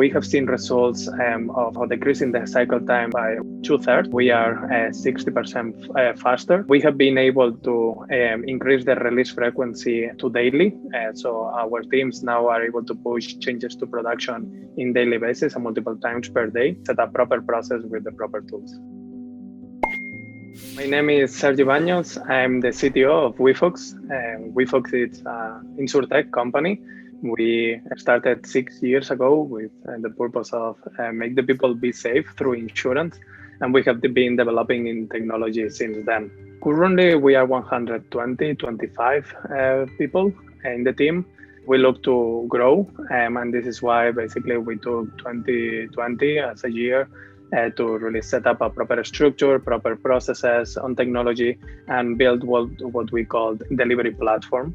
we have seen results of decreasing the cycle time by 2/3. We are 60% faster. We have been able to increase the release frequency to daily. So our teams now are able to push changes to production in daily basis and multiple times per day, set a proper process with the proper tools. My name is Sergio Baños. I'm the CTO of WeFox. WeFox is an InsurTech company. We started 6 years ago with the purpose of make the people be safe through insurance. And we have been developing in technology since then. Currently, we are 125 people in the team. We look to grow, and this is why basically we took 2020 as a year to really set up a proper structure, proper processes on technology, and build what we call delivery platform.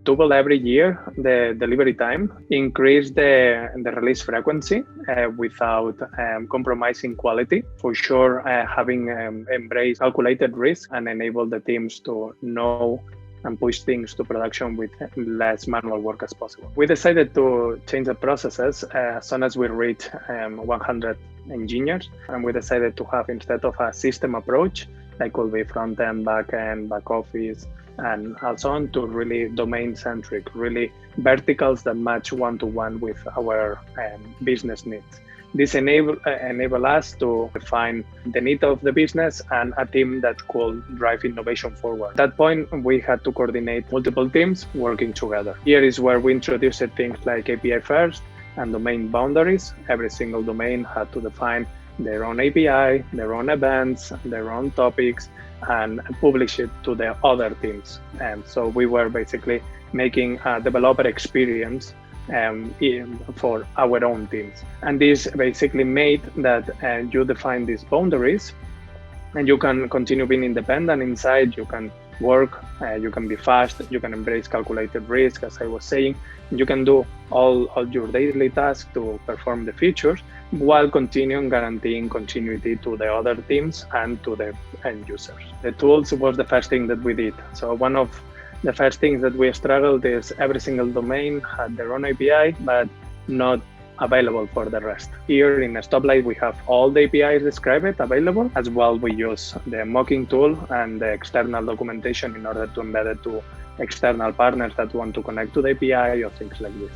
Double every year the delivery time, increase the release frequency without compromising quality. For sure, having embraced calculated risk and enable the teams to know and push things to production with less manual work as possible. We decided to change the processes as soon as we reach 100 engineers, and we decided to have, instead of a system approach, that could be front end, back end, back office, and also on, to really domain-centric, really verticals that match one-to-one with our business needs. This enable us to define the need of the business and a team that could drive innovation forward. At that point, we had to coordinate multiple teams working together. Here is where we introduced things like API first and domain boundaries. Every single domain had to define their own API, their own events, their own topics, and publish it to the other teams. And so we were basically making a developer experience for our own teams. And this basically made that you define these boundaries and you can continue being independent inside. You can work, you can be fast, you can embrace calculated risk, as I was saying. You can do all your daily tasks to perform the features while continuing guaranteeing continuity to the other teams and to the end users. The tools was the first thing that we did. So one of the first things that we struggled is every single domain had their own API, but not available for the rest. Here in Stoplight, we have all the APIs described available. As well, we use the mocking tool and the external documentation in order to embed it to external partners that want to connect to the API or things like this.